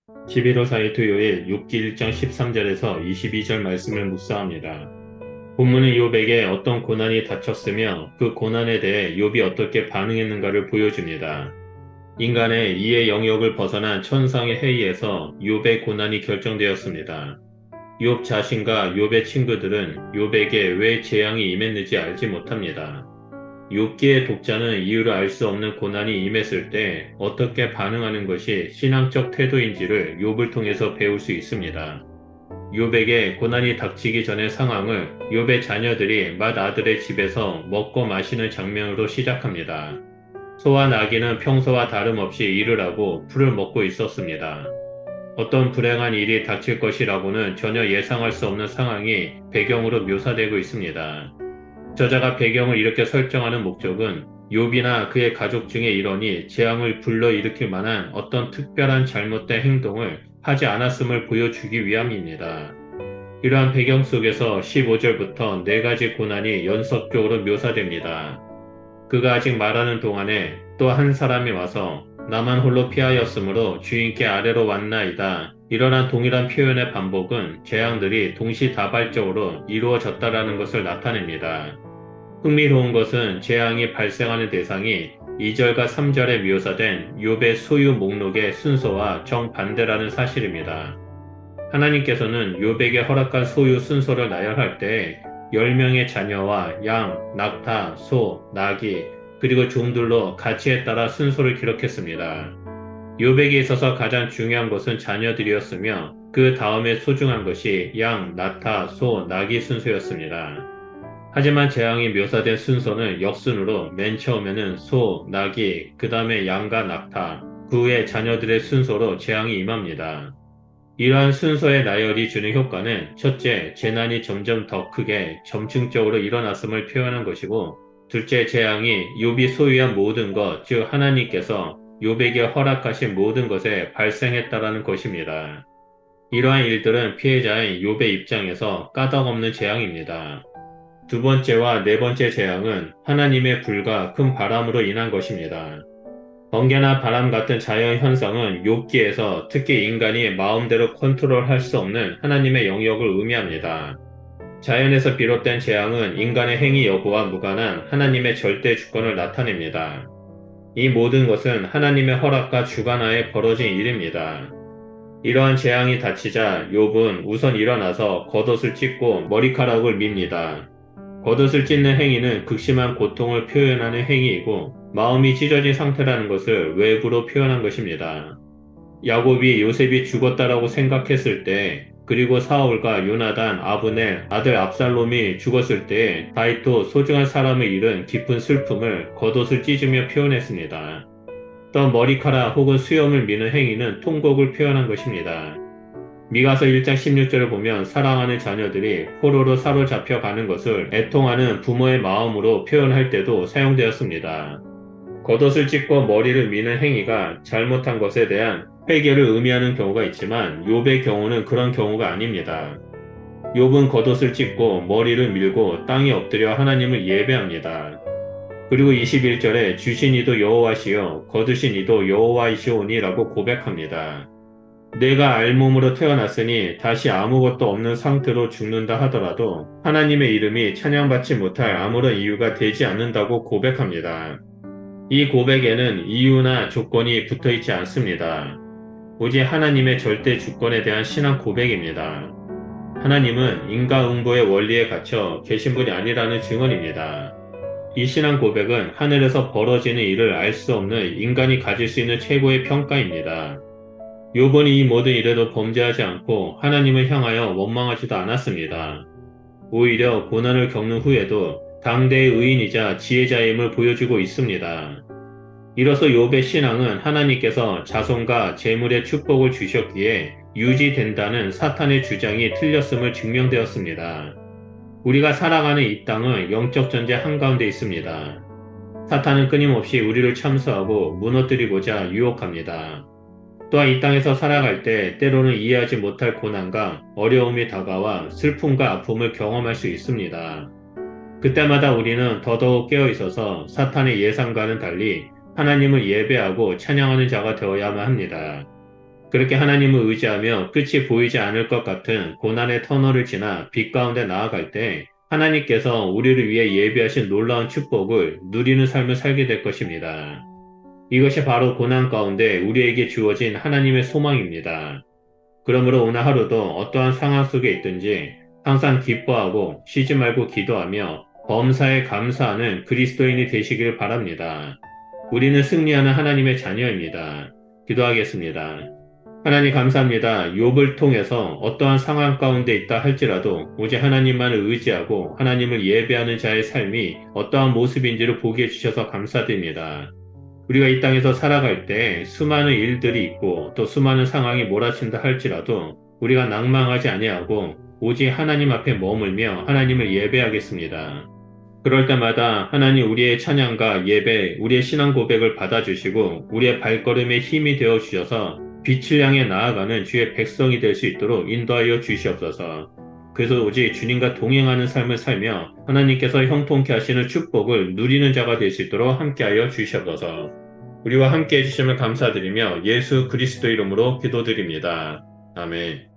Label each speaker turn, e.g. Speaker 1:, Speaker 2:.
Speaker 1: 11월 4일 토요일 욥기 1장 13절에서 22절 말씀을 묵상합니다. 본문은 욥에게 어떤 고난이 닥쳤으며 그 고난에 대해 욥이 어떻게 반응했는가를 보여줍니다. 인간의 이해 영역을 벗어난 천상의 회의에서 욥의 고난이 결정되었습니다. 욥 자신과 욥의 친구들은 욥에게 왜 재앙이 임했는지 알지 못합니다. 욥기의 독자는 이유를 알 수 없는 고난이 임했을 때 어떻게 반응하는 것이 신앙적 태도인지를 욥을 통해서 배울 수 있습니다. 욥에게 고난이 닥치기 전의 상황을 욥의 자녀들이 맏아들의 집에서 먹고 마시는 장면으로 시작합니다. 소와 나귀는 평소와 다름없이 일을 하고 풀을 먹고 있었습니다. 어떤 불행한 일이 닥칠 것이라고는 전혀 예상할 수 없는 상황이 배경으로 묘사되고 있습니다. 저자가 배경을 이렇게 설정하는 목적은 욥이나 그의 가족 중의 일원이 재앙을 불러일으킬 만한 어떤 특별한 잘못된 행동을 하지 않았음을 보여주기 위함입니다. 이러한 배경 속에서 15절부터 네 가지 고난이 연속적으로 묘사됩니다. 그가 아직 말하는 동안에 또 한 사람이 와서 나만 홀로 피하였으므로 주인께 아래로 왔나이다. 이러한 동일한 표현의 반복은 재앙들이 동시다발적으로 이루어졌다라는 것을 나타냅니다. 흥미로운 것은 재앙이 발생하는 대상이 2절과 3절에 묘사된 욥의 소유 목록의 순서와 정반대라는 사실입니다. 하나님께서는 욥에게 허락한 소유 순서를 나열할 때 10명의 자녀와 양, 낙타, 소, 나귀, 그리고 종들로 가치에 따라 순서를 기록했습니다. 욥에게 있어서 가장 중요한 것은 자녀들이었으며 그 다음에 소중한 것이 양, 낙타, 소, 나귀 순서였습니다. 하지만 재앙이 묘사된 순서는 역순으로 맨 처음에는 소, 나귀, 그 다음에 양과 낙타, 그 후에 자녀들의 순서로 재앙이 임합니다. 이러한 순서의 나열이 주는 효과는 첫째, 재난이 점점 더 크게 점층적으로 일어났음을 표현한 것이고, 둘째, 재앙이 욥이 소유한 모든 것, 즉 하나님께서 욥에게 허락하신 모든 것에 발생했다라는 것입니다. 이러한 일들은 피해자인 욥의 입장에서 까닭없는 재앙입니다. 두 번째와 네 번째 재앙은 하나님의 불과 큰 바람으로 인한 것입니다. 번개나 바람 같은 자연 현상은 욥기에서 특히 인간이 마음대로 컨트롤할 수 없는 하나님의 영역을 의미합니다. 자연에서 비롯된 재앙은 인간의 행위 여부와 무관한 하나님의 절대 주권을 나타냅니다. 이 모든 것은 하나님의 허락과 주관하에 벌어진 일입니다. 이러한 재앙이 닥치자 욥은 우선 일어나서 겉옷을 찢고 머리카락을 밉니다. 겉옷을 찢는 행위는 극심한 고통을 표현하는 행위이고 마음이 찢어진 상태라는 것을 외부로 표현한 것입니다. 야곱이 요셉이 죽었다라고 생각했을 때 그리고 사울과 요나단, 아브넬, 아들 압살롬이 죽었을 때 다윗도 소중한 사람을 잃은 깊은 슬픔을 겉옷을 찢으며 표현했습니다. 또 머리카락 혹은 수염을 미는 행위는 통곡을 표현한 것입니다. 미가서 1장 16절을 보면 사랑하는 자녀들이 포로로 사로잡혀 가는 것을 애통하는 부모의 마음으로 표현할 때도 사용되었습니다. 겉옷을 찢고 머리를 미는 행위가 잘못한 것에 대한 회개를 의미하는 경우가 있지만 욥의 경우는 그런 경우가 아닙니다. 욥은 겉옷을 찢고 머리를 밀고 땅에 엎드려 하나님을 예배합니다. 그리고 21절에 주신 이도 여호와시요 거두신 이도 여호와이시오니라고 고백합니다. 내가 알몸으로 태어났으니 다시 아무것도 없는 상태로 죽는다 하더라도 하나님의 이름이 찬양받지 못할 아무런 이유가 되지 않는다고 고백합니다. 이 고백에는 이유나 조건이 붙어 있지 않습니다. 오직 하나님의 절대 주권에 대한 신앙 고백입니다. 하나님은 인과응보의 원리에 갇혀 계신 분이 아니라는 증언입니다. 이 신앙 고백은 하늘에서 벌어지는 일을 알 수 없는 인간이 가질 수 있는 최고의 평가입니다. 욥은 이 모든 일에도 범죄하지 않고 하나님을 향하여 원망하지도 않았습니다. 오히려 고난을 겪는 후에도 당대의 의인이자 지혜자임을 보여주고 있습니다. 이로써 욥의 신앙은 하나님께서 자손과 재물의 축복을 주셨기에 유지된다는 사탄의 주장이 틀렸음을 증명되었습니다. 우리가 살아가는 이 땅은 영적 전제 한가운데 있습니다. 사탄은 끊임없이 우리를 참수하고 무너뜨리고자 유혹합니다. 또한 이 땅에서 살아갈 때 때로는 이해하지 못할 고난과 어려움이 다가와 슬픔과 아픔을 경험할 수 있습니다. 그때마다 우리는 더더욱 깨어 있어서 사탄의 예상과는 달리 하나님을 예배하고 찬양하는 자가 되어야만 합니다. 그렇게 하나님을 의지하며 끝이 보이지 않을 것 같은 고난의 터널을 지나 빛 가운데 나아갈 때 하나님께서 우리를 위해 예비하신 놀라운 축복을 누리는 삶을 살게 될 것입니다. 이것이 바로 고난 가운데 우리에게 주어진 하나님의 소망입니다. 그러므로 오늘 하루도 어떠한 상황 속에 있든지 항상 기뻐하고 쉬지 말고 기도하며 범사에 감사하는 그리스도인이 되시길 바랍니다. 우리는 승리하는 하나님의 자녀입니다. 기도하겠습니다. 하나님 감사합니다. 욥을 통해서 어떠한 상황 가운데 있다 할지라도 오직 하나님만을 의지하고 하나님을 예배하는 자의 삶이 어떠한 모습인지를 보게 해주셔서 감사드립니다. 우리가 이 땅에서 살아갈 때 수많은 일들이 있고 또 수많은 상황이 몰아친다 할지라도 우리가 낭망하지 아니하고 오직 하나님 앞에 머물며 하나님을 예배하겠습니다. 그럴 때마다 하나님 우리의 찬양과 예배, 우리의 신앙 고백을 받아주시고 우리의 발걸음에 힘이 되어 주셔서 빛을 향해 나아가는 주의 백성이 될 수 있도록 인도하여 주시옵소서. 그래서 오직 주님과 동행하는 삶을 살며 하나님께서 형통케 하시는 축복을 누리는 자가 될 수 있도록 함께하여 주시옵소서. 우리와 함께 해주심을 감사드리며 예수 그리스도 이름으로 기도드립니다. 아멘.